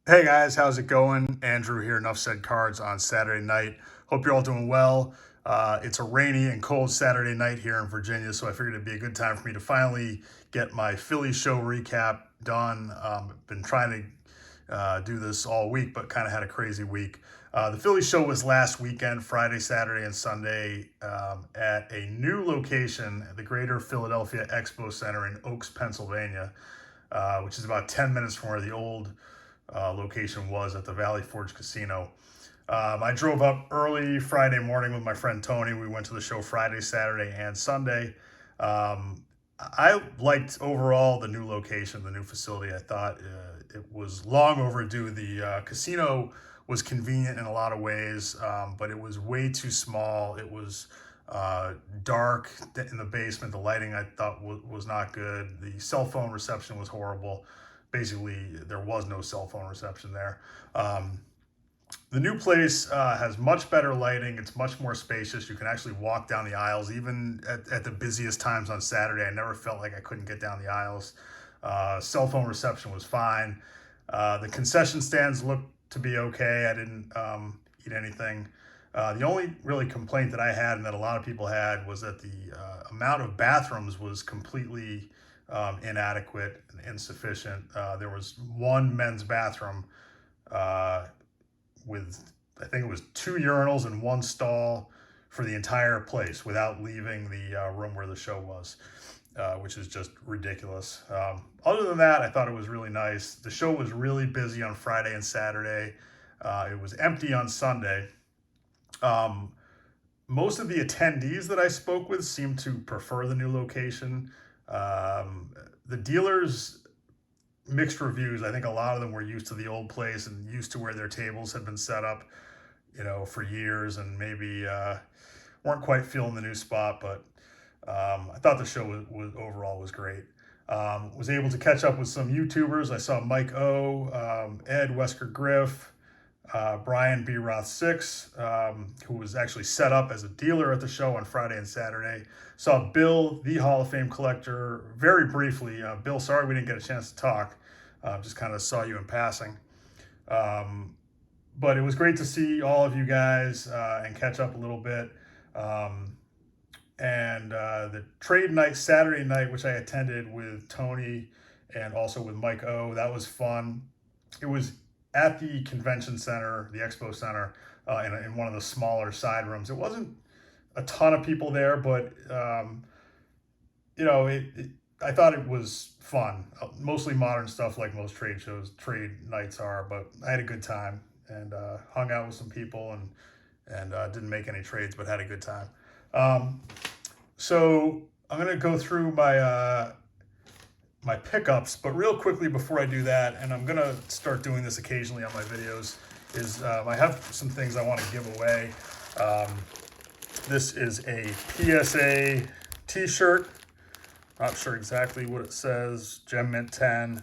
Hey guys, how's it going? Andrew here, Enough Said Cards on Saturday night. Hope you're all doing well. It's a rainy and cold Saturday night here in Virginia, so I figured it'd be a good time for me to finally get my Philly show recap done. I've been trying to do this all week, but kind of had a crazy week. The Philly show was last weekend, Friday, Saturday, and Sunday, at a new location, the Greater Philadelphia Expo Center in Oaks, Pennsylvania, which is about 10 minutes from where the old location was at the Valley Forge Casino. I drove up early Friday morning with my friend Tony. We went to the show Friday, Saturday, and Sunday. I liked overall the new location, the new facility. I thought it was long overdue. The casino was convenient in a lot of ways, but it was way too small. It was dark in the basement. The lighting I thought was not good. The cell phone reception was horrible. Basically, there was no cell phone reception there. The new place has much better lighting. It's much more spacious. You can actually walk down the aisles. Even at the busiest times on Saturday, I never felt like I couldn't get down the aisles. Cell phone reception was fine. The concession stands looked to be okay. I didn't eat anything. The only really complaint that I had and that a lot of people had was that the amount of bathrooms was completely inadequate and insufficient. There was one men's bathroom with, I think it was 2 urinals and one stall for the entire place without leaving the room where the show was, which is just ridiculous. Other than that, I thought it was really nice. The show was really busy on Friday and Saturday. It was empty on Sunday. Most of the attendees that I spoke with seemed to prefer the new location. The dealers mixed reviews. I think a lot of them were used to the old place and used to where their tables had been set up, for years, and maybe weren't quite feeling the new spot. But I thought the show was overall was great. Was able to catch up with some YouTubers. I saw Mike O, Ed Wesker Griff, Brian B. Roth 6, who was actually set up as a dealer at the show on Friday and Saturday. Saw Bill, the Hall of Fame collector, very briefly. Bill, sorry we didn't get a chance to talk. Just kind of saw you in passing. But it was great to see all of you guys and catch up a little bit. And the trade night, Saturday night, which I attended with Tony and also with Mike O, that was fun. It was at the convention center, the expo center, in one of the smaller side rooms. It wasn't a ton of people there, but I thought it was fun. Mostly modern stuff, like most trade nights are. But I had a good time and hung out with some people and didn't make any trades, but had a good time. So I'm gonna go through my pickups, but real quickly before I do that, and I'm gonna start doing this occasionally on my videos, is I have some things I want to give away. This is a PSA t-shirt. Not sure exactly what it says. Gem Mint 10.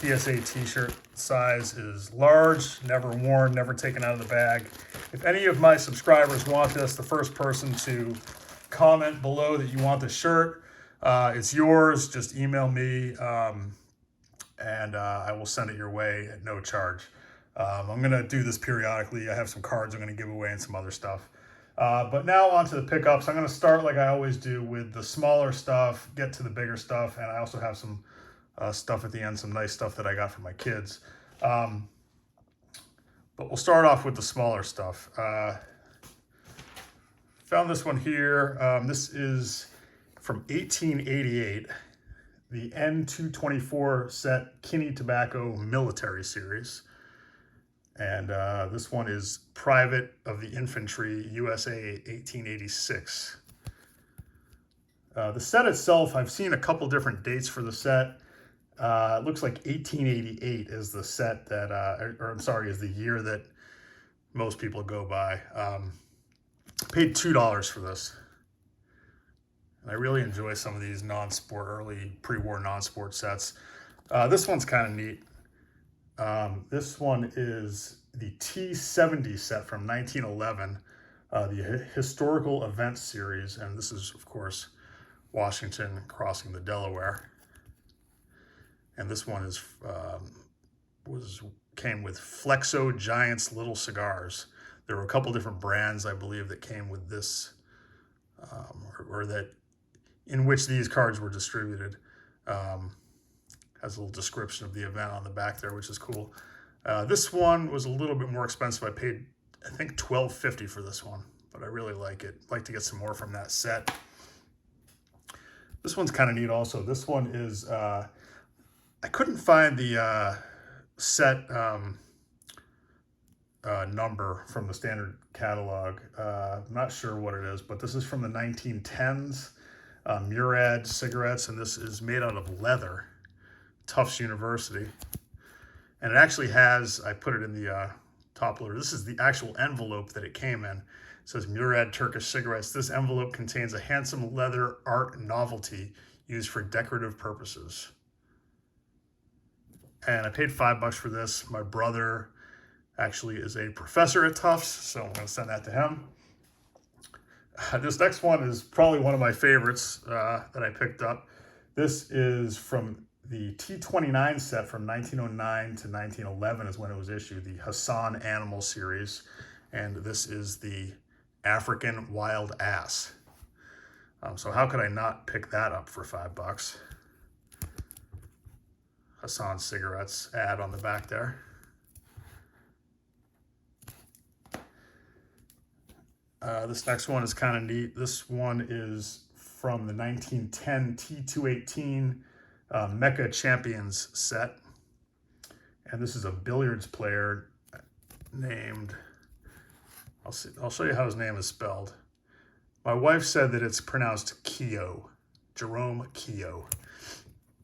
PSA t-shirt size is large, never worn, never taken out of the bag. If any of my subscribers want this, the first person to comment below that you want the shirt, it's yours. Just email me and I will send it your way at no charge. I'm going to do this periodically. I have some cards I'm going to give away and some other stuff. But now on to the pickups. I'm going to start like I always do with the smaller stuff, get to the bigger stuff, and I also have some stuff at the end, some nice stuff that I got for my kids. But we'll start off with the smaller stuff. Found this one here. This is from 1888, the N224 set Kinney Tobacco Military Series. And this one is Private of the Infantry, USA 1886. The set itself, I've seen a couple different dates for the set. It looks like 1888 is the set that, is the year that most people go by. Paid $2 for this. And I really enjoy some of these early pre-war non-sport sets. This one's kind of neat. This one is the T70 set from 1911, the Historical Events Series. And this is, of course, Washington crossing the Delaware. And this one was came with Flexo Giants Little Cigars. There were a couple different brands, I believe, that came with this, or that in which these cards were distributed. Has a little description of the event on the back there, which is cool. This one was a little bit more expensive. I paid, I think, $12.50 for this one, but I really like it. I'd like to get some more from that set. This one's kind of neat also. This one is, I couldn't find the set number from the standard catalog. I'm not sure what it is, but this is from the 1910s. Murad cigarettes, and this is made out of leather. Tufts University. And it actually has, I put it in the top loader. This is the actual envelope that it came in. It says Murad Turkish cigarettes. This envelope contains a handsome leather art novelty used for decorative purposes. And I paid $5 for this. My brother actually is a professor at Tufts, so I'm going to send that to him. This next one is probably one of my favorites that I picked up. This is from the T29 set from 1909 to 1911 is when it was issued, the Hassan Animal Series. And this is the African Wild Ass. So how could I not pick that up for $5? Hassan Cigarettes ad on the back there. This next one is kind of neat. This one is from the 1910 T218 Mecca Champions set. And this is a billiards player named, I'll show you how his name is spelled. My wife said that it's pronounced Keogh, Jerome Keogh.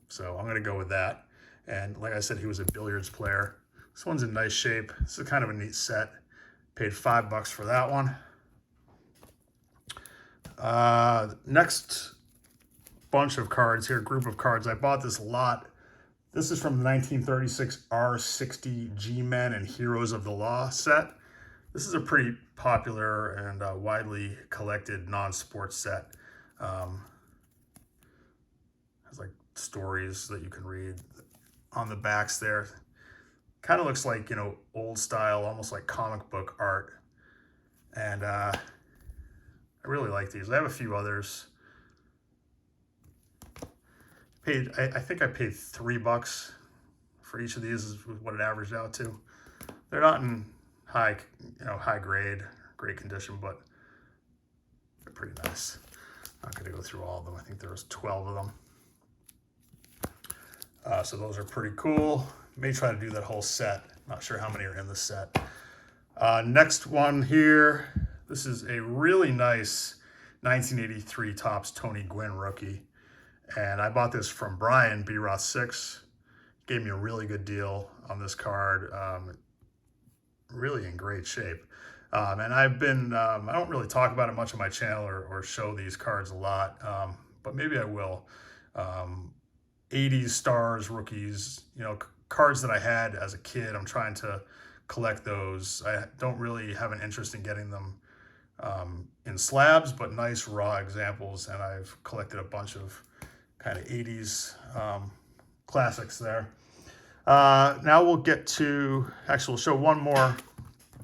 So I'm going to go with that. And like I said, he was a billiards player. This one's in nice shape. This is kind of a neat set. Paid $5 for that one. Next bunch of cards here, group of cards. I bought this lot. This is from the 1936 R60 G-Men and Heroes of the Law set. This is a pretty popular and widely collected non-sports set. Has like stories that you can read on the backs there. Kind of looks like, you know, old style, almost like comic book art. And I really like these. I have a few others. I think I paid $3 for each of these is what it averaged out to. They're not in high great condition, but they're pretty nice. Not going to go through all of them. I think there was 12 of them. So those are pretty cool. May try to do that whole set. Not sure how many are in the set. Next one here. This is a really nice 1983 Topps Tony Gwen rookie. And I bought this from Brian, B-Roth 6. Gave me a really good deal on this card. Really in great shape. And I've been, I don't really talk about it much on my channel or show these cards a lot, but maybe I will. 80s stars, rookies, you know, cards that I had as a kid. I'm trying to collect those. I don't really have an interest in getting them in slabs, but nice raw examples. And I've collected a bunch of kind of 80s classics there. Now we'll get to, actually we'll show one more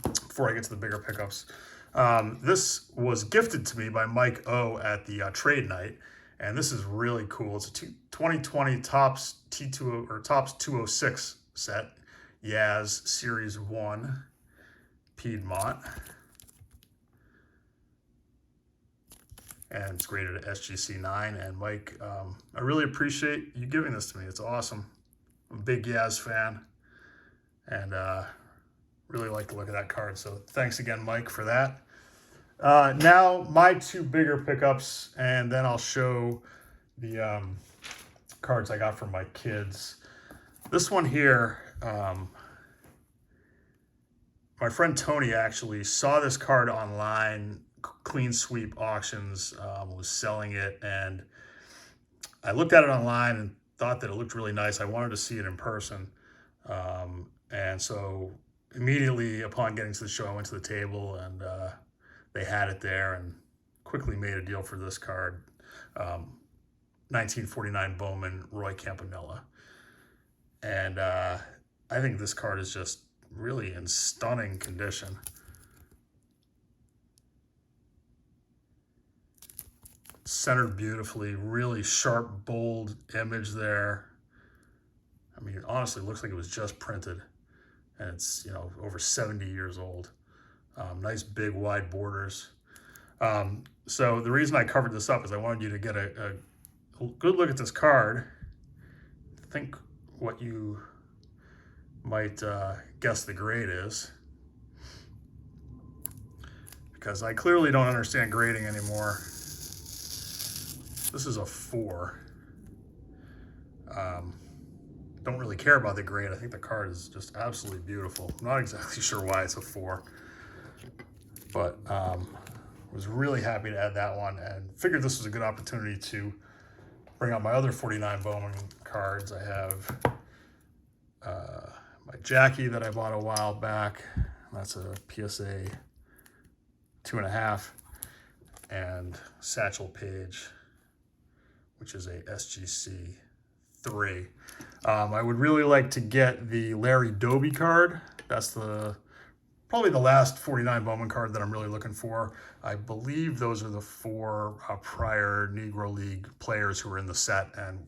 before I get to the bigger pickups. This was gifted to me by Mike O at the trade night, and this is really cool. It's a 2020 Topps T2 or Topps 206 set, Yaz Series 1 Piedmont. And it's graded at SGC 9. And Mike, I really appreciate you giving this to me. It's awesome. I'm a big Yaz fan, and really like the look of that card. So thanks again, Mike, for that. Now my two bigger pickups, and then I'll show the cards I got from my kids. This one here, my friend Tony actually saw this card online. Clean Sweep Auctions was selling it, and I looked at it online and thought that it looked really nice. I wanted to see it in person, and so immediately upon getting to the show, I went to the table and they had it there, and quickly made a deal for this card. 1949 Bowman Roy Campanella, and I think this card is just really in stunning condition. Centered beautifully, really sharp, bold image there. I mean, it honestly looks like it was just printed, and it's, you know, over 70 years old. Nice big wide borders. So the reason I covered this up is I wanted you to get a good look at this card. Think what you might guess the grade is, because I clearly don't understand grading anymore. This is a 4. Don't really care about the grade. I think the card is just absolutely beautiful. I'm not exactly sure why it's a 4, but was really happy to add that one and figured this was a good opportunity to bring out my other 49 Bowman cards. I have my Jackie that I bought a while back. That's a PSA 2.5, and Satchel Paige, which is a SGC 3. I would really like to get the Larry Doby card. That's probably the last 49 Bowman card that I'm really looking for. I believe those are the 4 prior Negro League players who were in the set, and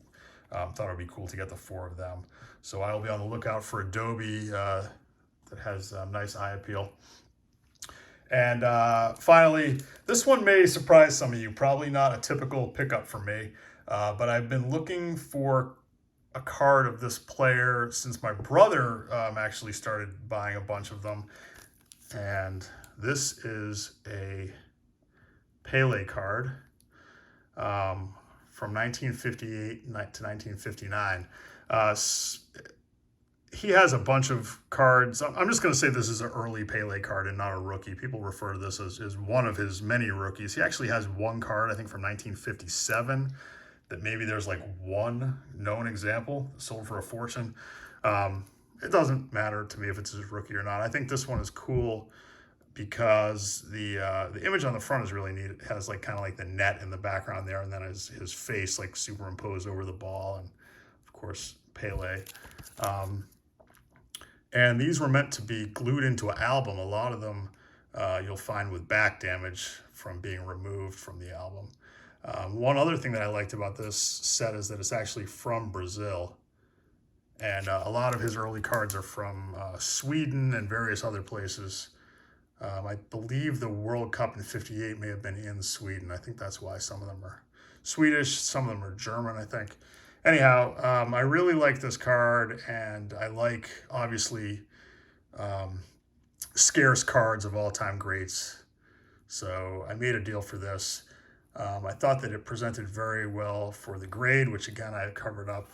thought it would be cool to get the 4 of them. So I will be on the lookout for a Doby that has nice eye appeal. And finally, this one may surprise some of you. Probably not a typical pickup for me, but I've been looking for a card of this player since my brother actually started buying a bunch of them. And this is a Pele card from 1958 to 1959. He has a bunch of cards. I'm just going to say this is an early Pele card and not a rookie. People refer to this as one of his many rookies. He actually has one card, I think, from 1957 that maybe there's like one known example sold for a fortune. It doesn't matter to me if it's his rookie or not. I think this one is cool because the image on the front is really neat. It has like kind of like the net in the background there, and then his face like superimposed over the ball, and of course Pele. And these were meant to be glued into an album. A lot of them you'll find with back damage from being removed from the album. One other thing that I liked about this set is that it's actually from Brazil. And a lot of his early cards are from Sweden and various other places. I believe the World Cup in '58 may have been in Sweden. I think that's why some of them are Swedish, some of them are German, I think. Anyhow, I really like this card, and I like, obviously, scarce cards of all-time greats. So I made a deal for this. I thought that it presented very well for the grade, which again I covered up.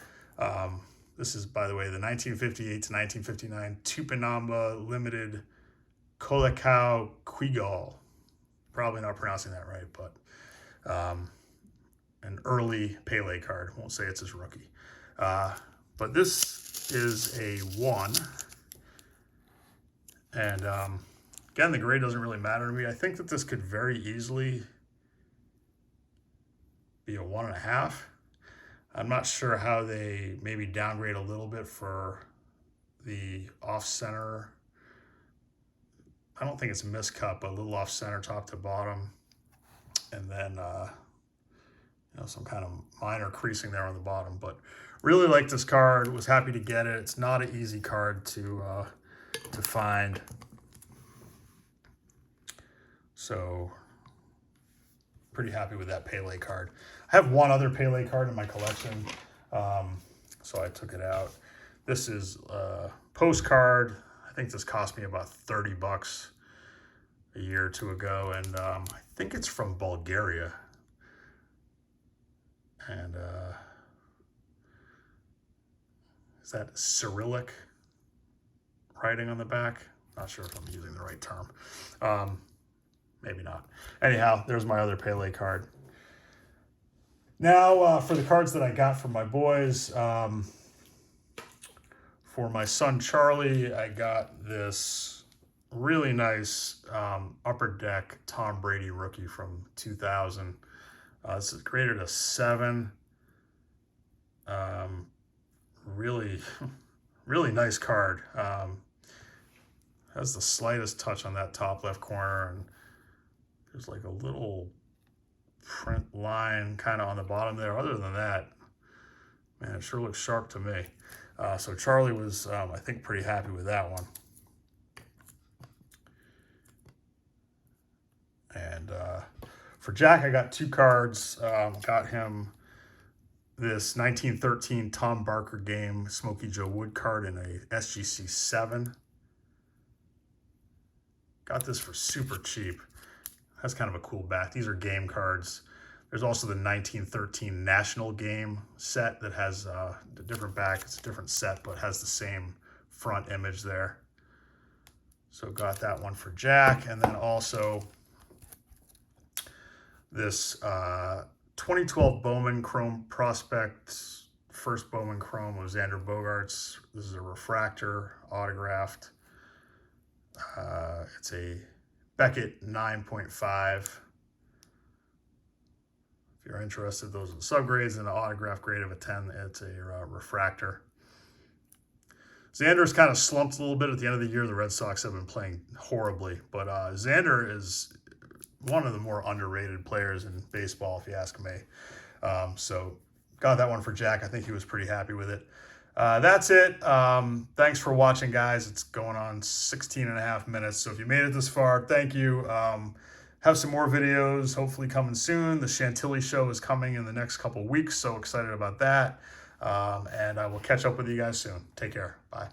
This is, by the way, the 1958 to 1959 Tupinamba Limited Colacao Quigol. Probably not pronouncing that right, but an early Pele card. Won't say it's his rookie. But this is a 1. And again, the grade doesn't really matter to me. I think that this could very easily be a 1.5. I'm not sure how they maybe downgrade a little bit for the off-center. I don't think it's miscut, but a little off-center top to bottom. And then, you know, some kind of minor creasing there on the bottom. But really like this card. Was happy to get it. It's not an easy card to find. So pretty happy with that Pele card. I have one other Pele card in my collection, so I took it out. This is Postcard. I think this cost me about $30 a year or two ago, and I think it's from Bulgaria. And is that Cyrillic writing on the back? Not sure if I'm using the right term. Maybe not. Anyhow, there's my other Pele card. Now, for the cards that I got from my boys, for my son Charlie, I got this really nice Upper Deck Tom Brady rookie from 2000. This is graded a 7. Really, Really nice card. Has the slightest touch on that top left corner, and there's like a little print line kind of on the bottom there. Other than that, man, it sure looks sharp to me. So Charlie was, I think, pretty happy with that one. And for Jack, I got 2 cards. Got him this 1913 Tom Barker game Smokey Joe Wood card in a SGC 7. Got this for super cheap. That's kind of a cool back. These are game cards. There's also the 1913 National Game set that has a different back. It's a different set, but has the same front image there. So got that one for Jack. And then also this 2012 Bowman Chrome Prospect. First Bowman Chrome was Xander Bogaerts. This is a refractor, autographed. It's a Beckett 9.5. If you're interested, those are the subgrades, and the autograph grade of a 10. It's a refractor. Xander's kind of slumped a little bit at the end of the year. The Red Sox have been playing horribly, but Xander is one of the more underrated players in baseball, if you ask me. So got that one for Jack. I think he was pretty happy with it. That's it. Thanks for watching, guys. It's going on 16 and a half minutes. So if you made it this far, thank you. Have some more videos hopefully coming soon. The Chantilly show is coming in the next couple weeks. So excited about that. And I will catch up with you guys soon. Take care. Bye.